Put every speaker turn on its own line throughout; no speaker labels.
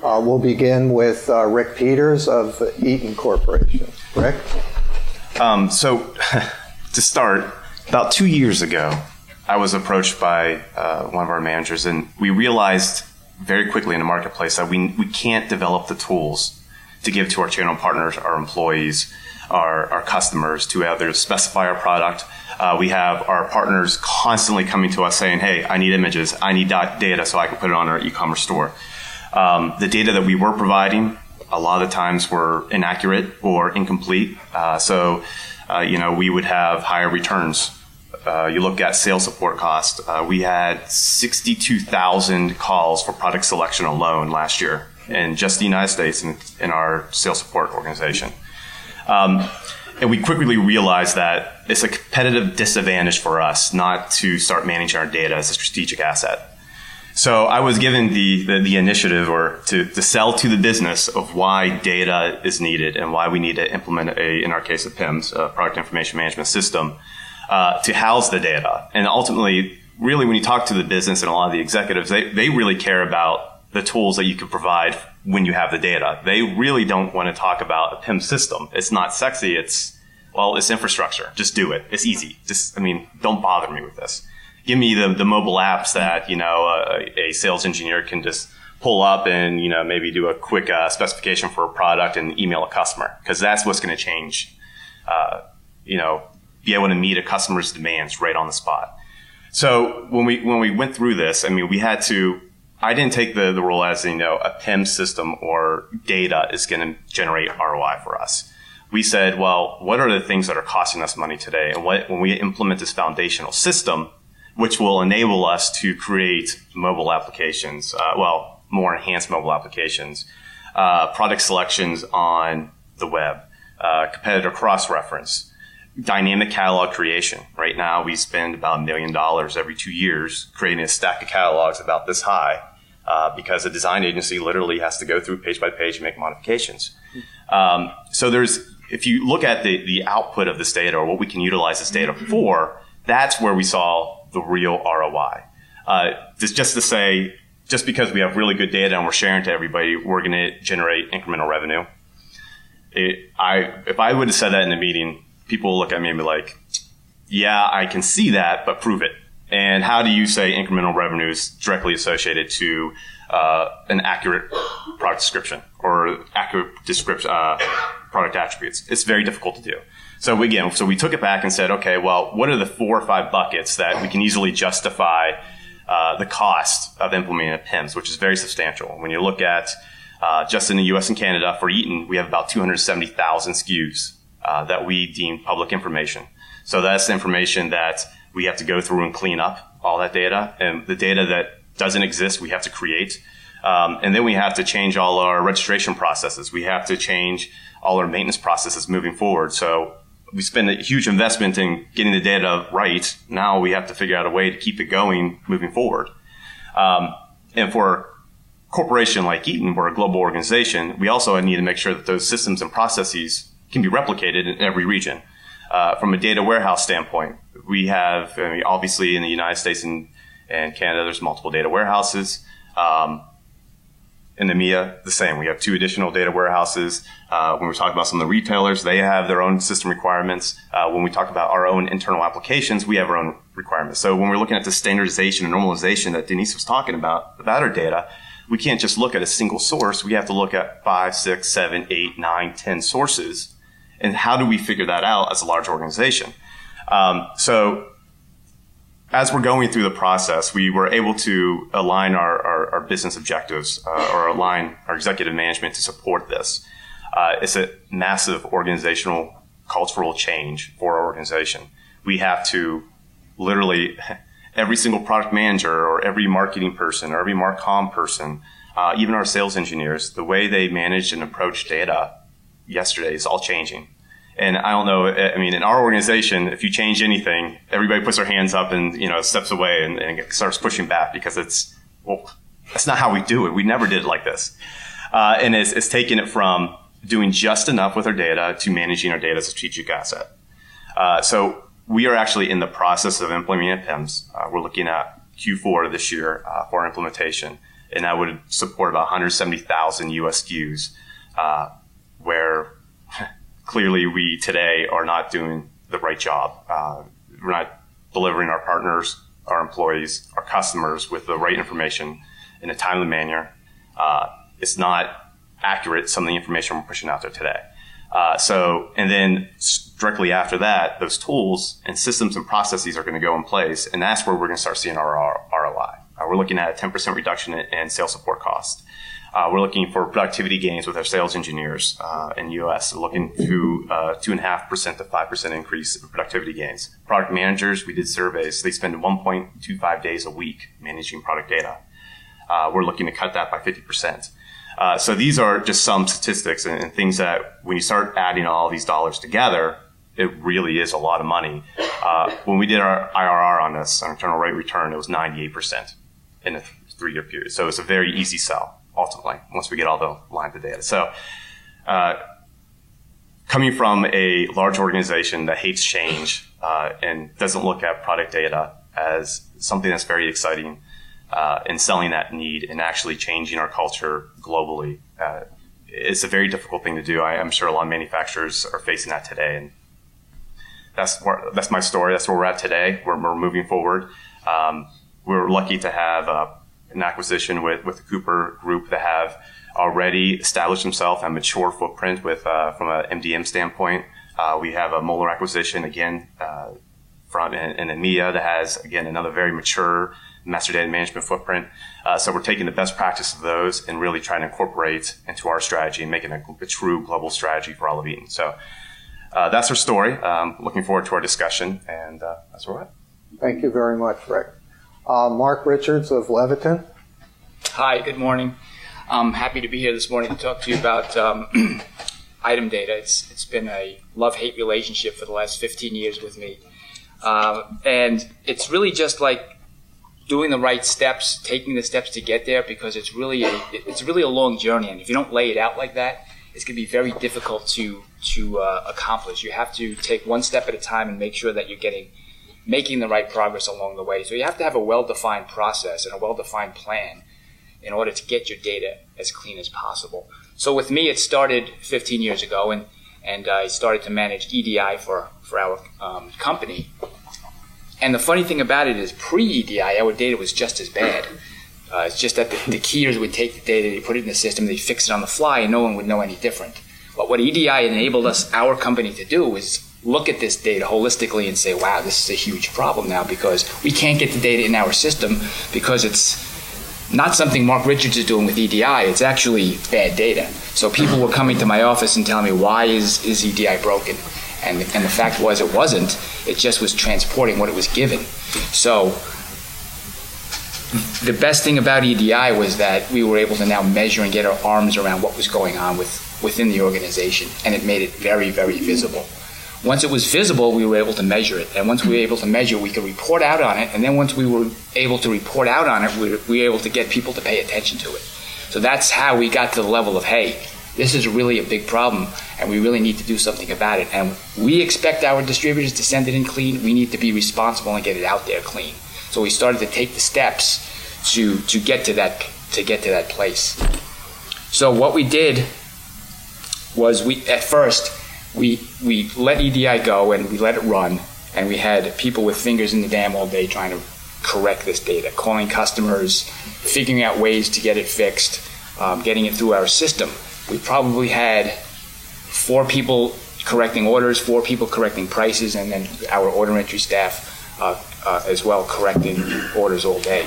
We'll begin with Rick Peters of Eaton Corporation. Rick?
So to start, about 2 years ago, I was approached by one of our managers, and we realized very quickly in the marketplace that we can't develop the tools to give to our channel partners, our employees, our customers to either specify our product. We have our partners constantly coming to us saying, hey, I need images, I need data so I can put it on our e-commerce store. The data that we were providing, a lot of the times were inaccurate or incomplete. We would have higher returns. You look at sales support cost. We had 62,000 calls for product selection alone last year in just the United States in our sales support organization. And we quickly realized that it's a competitive disadvantage for us not to start managing our data as a strategic asset. So I was given the initiative or to sell to the business of why data is needed and why we need to implement in our case of PIMS, a product information management system, to house the data. And ultimately, really when you talk to the business and a lot of the executives, they really care about the tools that you can provide when you have the data. They really don't want to talk about a PIM system. It's not sexy. It's infrastructure. Just do it. It's easy. Don't bother me with this. Give me the mobile apps that, a sales engineer can just pull up and, maybe do a quick specification for a product and email a customer, because that's what's going to change, be able to meet a customer's demands right on the spot. So when we went through this, I didn't take the role as, a PIM system or data is going to generate ROI for us. We said, well, what are the things that are costing us money today? And when we implement this foundational system, which will enable us to create mobile applications, more enhanced mobile applications, product selections on the web, competitor cross-reference, dynamic catalog creation. Right now, we spend about $1 million every 2 years creating a stack of catalogs about this high, because a design agency literally has to go through page by page and make modifications. If you look at the output of this data or what we can utilize this data for, that's where we saw the real ROI. Just to say, just because we have really good data and we're sharing to everybody, we're going to generate incremental revenue. If I would have said that in the meeting, people look at me and be like, yeah, I can see that, but prove it. And how do you say incremental revenue is directly associated to an accurate product description or accurate product attributes? It's very difficult to do. So we took it back and said, okay, well, what are the 4 or 5 buckets that we can easily justify the cost of implementing a PIMS, which is very substantial. When you look at just in the U.S. and Canada for Eaton, we have about 270,000 SKUs that we deem public information. So that's the information that we have to go through and clean up all that data. And the data that doesn't exist, we have to create. And then we have to change all our registration processes. We have to change all our maintenance processes moving forward. So we spend a huge investment in getting the data right. Now we have to figure out a way to keep it going moving forward. And for a corporation like Eaton, we're a global organization, we also need to make sure that those systems and processes can be replicated in every region. From a data warehouse standpoint, we have, obviously in the United States and Canada, there's multiple data warehouses. In EMEA, the same. We have 2 additional data warehouses. When we talk about some of the retailers, they have their own system requirements. When we talk about our own internal applications, we have our own requirements. So when we're looking at the standardization and normalization that Denise was talking about our data, we can't just look at a single source. We have to look at 5, 6, 7, 8, 9, 10 sources. And how do we figure that out as a large organization? So as we're going through the process, we were able to align our business objectives or align our executive management to support this. It's a massive organizational cultural change for our organization. We have to literally, every single product manager or every marketing person or every Marcom person, even our sales engineers, the way they manage and approach data yesterday is all changing. And I don't know, in our organization, if you change anything, everybody puts their hands up and, steps away and starts pushing back because that's not how we do it. We never did it like this. And it's taking it from doing just enough with our data to managing our data as a strategic asset. So we are actually in the process of implementing PIMS. We're looking at Q4 this year for our implementation. and that would support about 170,000 US SKUs, where clearly we today are not doing the right job. We're not delivering our partners, our employees, our customers with the right information in a timely manner. It's not accurate, some of the information we're pushing out there today. And then directly after that, those tools and systems and processes are going to go in place, and that's where we're going to start seeing our ROI. We're looking at a 10% reduction in sales support costs. We're looking for productivity gains with our sales engineers in the U.S., looking to 2.5% to 5% increase in productivity gains. Product managers, we did surveys. They spend 1.25 days a week managing product data. We're looking to cut that by 50%. So these are just some statistics and things that when you start adding all these dollars together, it really is a lot of money. When we did our IRR on this, our internal rate return, it was 98% in a 3-year period. So it's a very easy sell, ultimately, once we get all the lines of data. So coming from a large organization that hates change and doesn't look at product data as something that's very exciting, and selling that need and actually changing our culture globally, it's a very difficult thing to do. I'm sure a lot of manufacturers are facing that today, and that's my story. That's where we're at today. We're moving forward. We're lucky to have an acquisition with the Cooper Group that have already established themselves a mature footprint from an MDM standpoint. We have a Moeller acquisition again from in EMEA that has again another very mature master data management footprint. So we're taking the best practice of those and really trying to incorporate into our strategy and making a true global strategy for all of Eaton. So that's our story. Looking forward to our discussion, and that's where we're at.
Thank you very much, Rick. Mark Richards of Leviton.
Hi, good morning. I'm happy to be here this morning to talk to you about item data. It's been a love-hate relationship for the last 15 years with me. And it's really just like doing the right steps, taking the steps to get there, because it's really a long journey. And if you don't lay it out like that, it's going to be very difficult to accomplish. You have to take one step at a time and make sure that you're making the right progress along the way. So you have to have a well-defined process and a well-defined plan in order to get your data as clean as possible. So with me, it started 15 years ago, and I started to manage EDI for our company. And the funny thing about it is pre-EDI, our data was just as bad. It's just that the keyers would take the data, they put it in the system, they fix it on the fly, and no one would know any different. But what EDI enabled our company to do is look at this data holistically and say, wow, this is a huge problem now, because we can't get the data in our system because it's not something Mark Richards is doing with EDI. It's actually bad data. So people were coming to my office and telling me, why is EDI broken? And the fact was it wasn't. It just was transporting what it was given. So the best thing about EDI was that we were able to now measure and get our arms around what was going on within the organization, and it made it very, very visible. Once it was visible, we were able to measure it. And once we were able to measure, we could report out on it. And then once we were able to report out on it, we were able to get people to pay attention to it. So that's how we got to the level of, hey, this is really a big problem, and we really need to do something about it. And we expect our distributors to send it in clean. We need to be responsible and get it out there clean. So we started to take the steps to get to that place. So what we did was at first we let EDI go and we let it run, and we had people with fingers in the dam all day trying to correct this data, calling customers, figuring out ways to get it fixed, getting it through our system. We probably had 4 people correcting orders, 4 people correcting prices, and then our order entry staff as well correcting orders all day.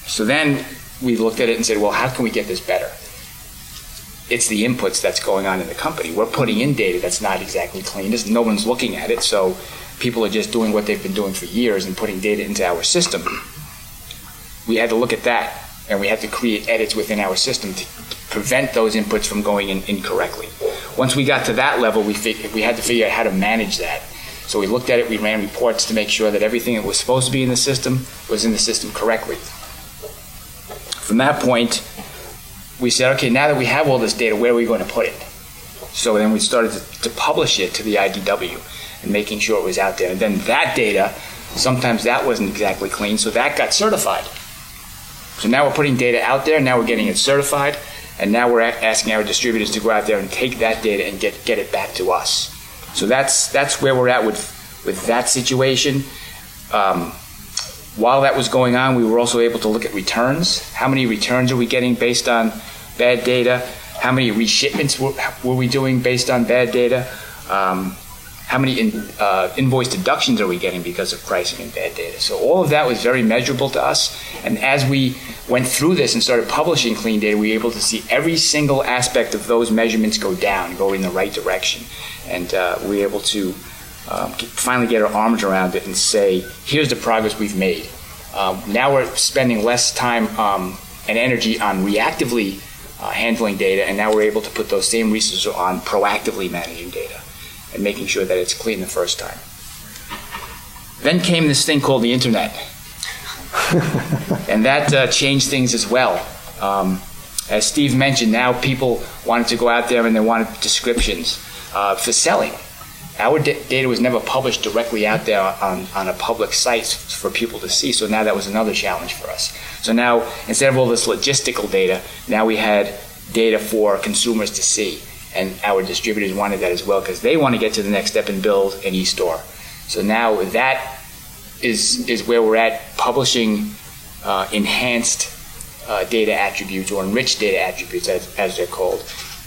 So then we looked at it and said, well, how can we get this better? It's the inputs that's going on in the company. We're putting in data that's not exactly clean. No one's looking at it, so people are just doing what they've been doing for years and putting data into our system. We had to look at that, and we had to create edits within our system to prevent those inputs from going in incorrectly. Once we got to that level, we had to figure out how to manage that. So we looked at it, we ran reports to make sure that everything that was supposed to be in the system was in the system correctly. From that point, we said, okay, now that we have all this data, where are we going to put it? So then we started to publish it to the IDW and making sure it was out there. And then that data, sometimes that wasn't exactly clean, so that got certified. So now we're putting data out there, now we're getting it certified, and now we're asking our distributors to go out there and take that data and get it back to us. So that's where we're at with that situation. While that was going on, we were also able to look at returns. How many returns are we getting based on bad data? How many reshipments were we doing based on bad data? How many invoice deductions are we getting because of pricing and bad data? So all of that was very measurable to us. And as we went through this and started publishing clean data, we were able to see every single aspect of those measurements go down, go in the right direction. And we were able to finally get our arms around it and say, here's the progress we've made. Now we're spending less time and energy on reactively handling data, and now we're able to put those same resources on proactively managing data and making sure that it's clean the first time. Then came this thing called the internet. And that changed things as well. As Steve mentioned, now people wanted to go out there and they wanted descriptions for selling. Our data was never published directly out there on a public site for people to see, so now that was another challenge for us. So now, instead of all this logistical data, now we had data for consumers to see, and our distributors wanted that as well because they want to get to the next step and build an e-store. So now that is where we're at, publishing enhanced data attributes or enriched data attributes, as they're called,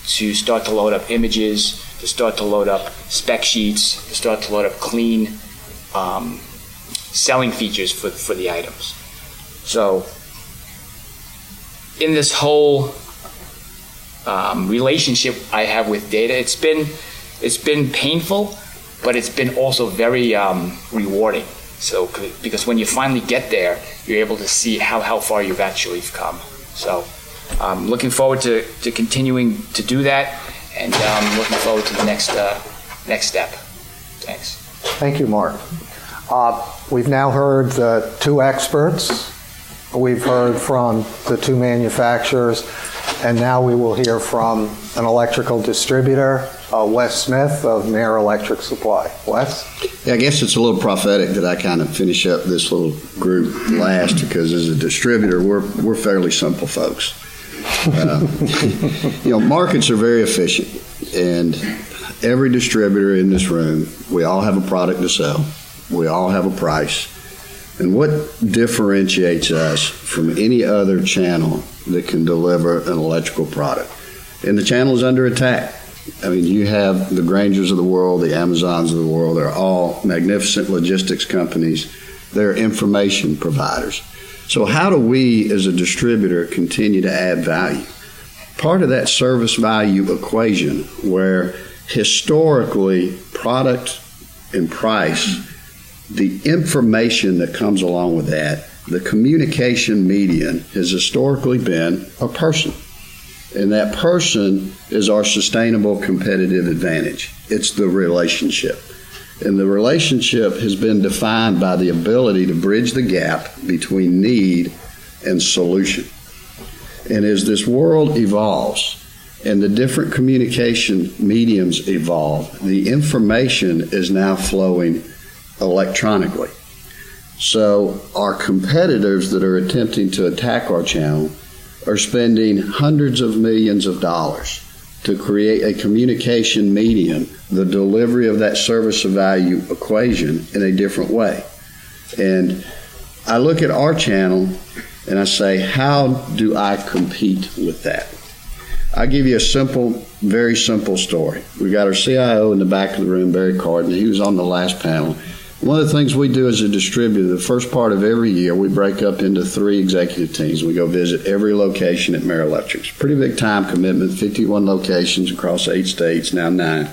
to start to load up images, to start to load up spec sheets, to start to load up clean selling features for the items. So in this whole relationship I have with data, it's been painful, but it's been also very rewarding. So because when you finally get there, you're able to see how far you've actually come. So I'm looking forward to continuing to do that, and looking forward to the next step. Thanks.
Thank you, Mark. We've now heard the two experts. We've heard from the two manufacturers, and now we will hear from an electrical distributor, Wes Smith of Mayer Electric Supply. Wes?
Yeah, I guess it's a little prophetic that I kind of finish up this little group last, because as a distributor, we're fairly simple folks. Markets are very efficient, and every distributor in this room, we all have a product to sell. We all have a price. And what differentiates us from any other channel that can deliver an electrical product? And the channel is under attack. I mean, you have the Grangers of the world, the Amazons of the world. They're all magnificent logistics companies. They're information providers. So how do we as a distributor continue to add value? Part of that service value equation, where historically product and price, the information that comes along with that, the communication median has historically been a person. And that person is our sustainable competitive advantage. It's the relationship. And the relationship has been defined by the ability to bridge the gap between need and solution. And as this world evolves and the different communication mediums evolve, the information is now flowing electronically. So our competitors that are attempting to attack our channel are spending hundreds of millions of dollars to create a communication medium, the delivery of that service of value equation in a different way. And I look at our channel and I say, how do I compete with that? I'll give you a simple, very simple story. We got our CIO in the back of the room, Barry Carden. He was on the last panel. One of the things we do as a distributor, the first part of every year, we break up into 3 executive teams. We go visit every location at Mayer Electric. It's a pretty big time commitment, 51 locations across 8 states, now 9.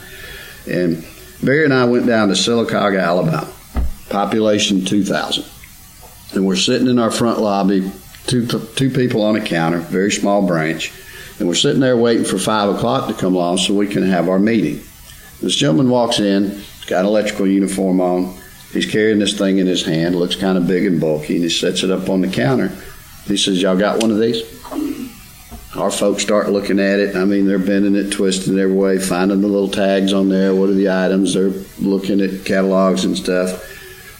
And Barry and I went down to Sylacauga, Alabama, population 2,000. And we're sitting in our front lobby, two people on a counter, very small branch, and we're sitting there waiting for 5 o'clock to come along so we can have our meeting. This gentleman walks in, he's got an electrical uniform on. He's carrying this thing in his hand, looks kind of big and bulky, and he sets it up on the counter. He says, y'all got one of these? Our folks start looking at it. I mean, they're bending it, twisting it every way, finding the little tags on there. What are the items? They're looking at catalogs and stuff.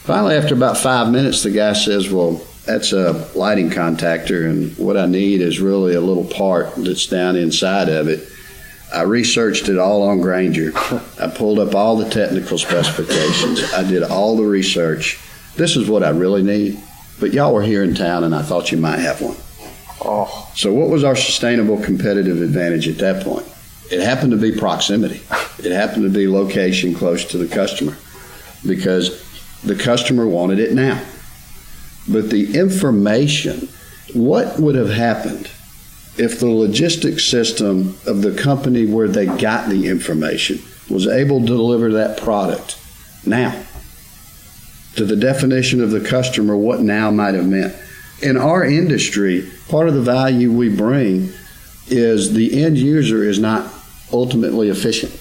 Finally, after about 5 minutes, the guy says, well, That's a lighting contactor, and what I need is really a little part that's down inside of it. I researched it all on Grainger. I pulled up all the technical specifications. I did all the research. This is what I really need, but y'all were here in town, and I thought you might have one.
Oh,
So what was our sustainable competitive advantage at that point? It happened to be proximity. It happened to be location close to the customer because the customer wanted it now. But the information, what would have happened if the logistics system of the company where they got the information was able to deliver that product now? To the definition of the customer, what now might have meant. In our industry, part of the value we bring is the end user is not ultimately efficient.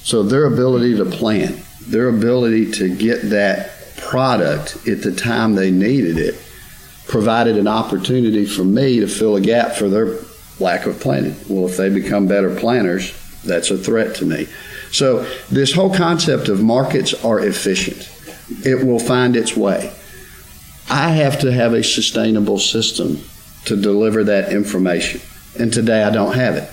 So their ability to plan, their ability to get that product at the time they needed it, provided an opportunity for me to fill a gap for their lack of planning. Well, if they become better planners, that's a threat to me. So this whole concept of markets are efficient. It will find its way. I have to have a sustainable system to deliver that information. And today I don't have it.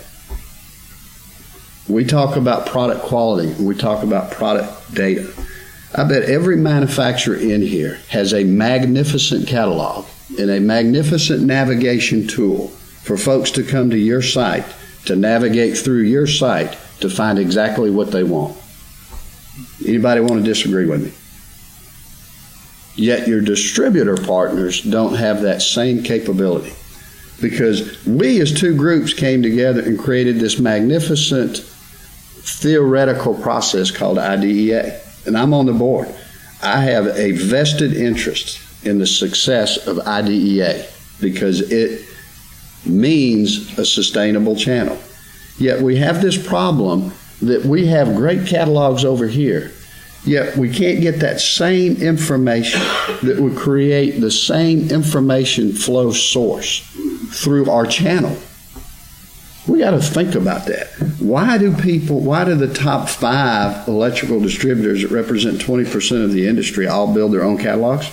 We talk about product quality. We talk about product data. I bet every manufacturer in here has a magnificent catalog and a magnificent navigation tool for folks to come to your site, to navigate through your site to find exactly what they want. Anybody want to disagree with me? Yet your distributor partners don't have that same capability because we as two groups came together and created this magnificent theoretical process called IDEA. And I'm on the board. I have a vested interest in the success of IDEA because it means a sustainable channel. Yet we have this problem that we have great catalogs over here, yet we can't get that same information that would create the same information flow source through our channel. We got to think about that. Why do the top 5 electrical distributors that represent 20% of the industry all build their own catalogs?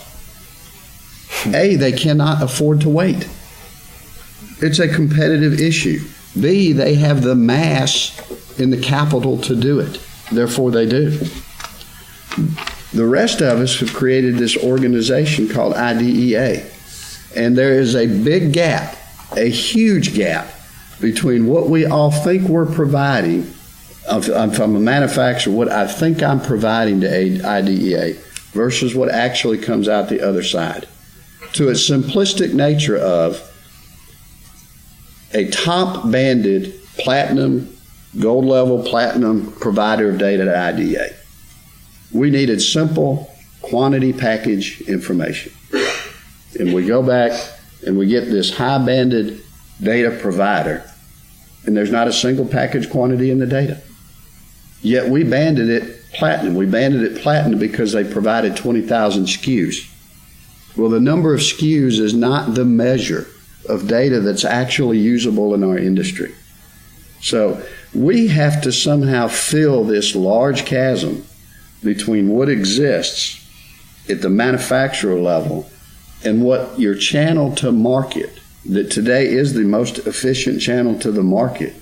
A, they cannot afford to wait. It's a competitive issue. B, they have the mass and the capital to do it. Therefore, they do. The rest of us have created this organization called IDEA. And there is a big gap, a huge gap, between what we all think we're providing, from a manufacturer, what I think I'm providing to IDEA versus what actually comes out the other side. To its simplistic nature of a top-banded platinum, gold level platinum provider of data to IDEA. We needed simple quantity package information. And we go back and we get this high-banded data provider, and there's not a single package quantity in the data. Yet we banded it platinum. We banded it platinum because they provided 20,000 SKUs. Well, the number of SKUs is not the measure of data that's actually usable in our industry. So we have to somehow fill this large chasm between what exists at the manufacturer level and what your channel to market, that today is the most efficient channel to the market,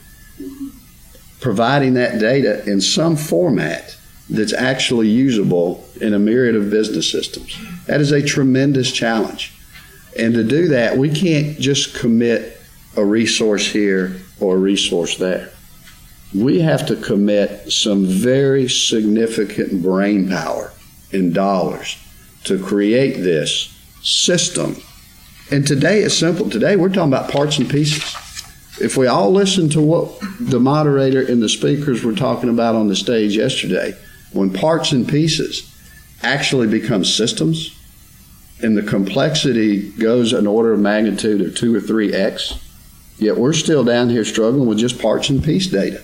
providing that data in some format that's actually usable in a myriad of business systems. That is a tremendous challenge. And to do that, we can't just commit a resource here or a resource there. We have to commit some very significant brain power and dollars to create this system. And today it's simple. Today we're talking about parts and pieces. If we all listen to what the moderator and the speakers were talking about on the stage yesterday, when parts and pieces actually become systems and the complexity goes an order of magnitude of 2 or 3x, yet we're still down here struggling with just parts and piece data.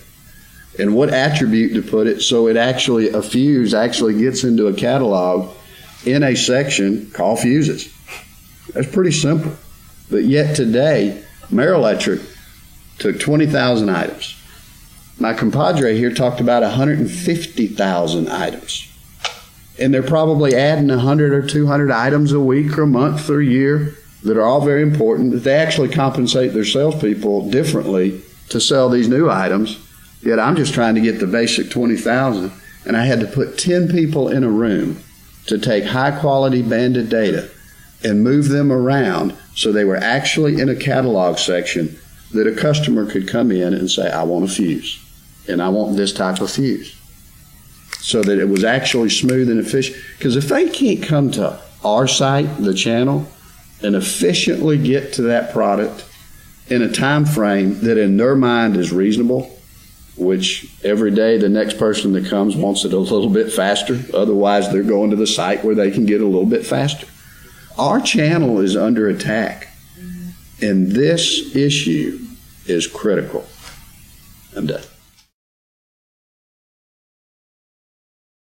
And what attribute to put it so it actually, a fuse actually gets into a catalog in a section called fuses. That's pretty simple. But yet today, Amerielectric took 20,000 items. My compadre here talked about 150,000 items. and they're probably adding 100 or 200 items a week or a month or a year that are all very important, that they actually compensate their salespeople differently to sell these new items. Yet I'm just trying to get the basic 20,000, and I had to put 10 people in a room to take high-quality banded data and move them around so they were actually in a catalog section that a customer could come in and say, I want a fuse, and I want this type of fuse, so that it was actually smooth and efficient. Because if they can't come to our site, the channel, and efficiently get to that product in a time frame that in their mind is reasonable, which every day the next person that comes wants it a little bit faster. Otherwise, they're going to the site where they can get a little bit faster. Our channel is under attack, and this issue is critical. I'm done.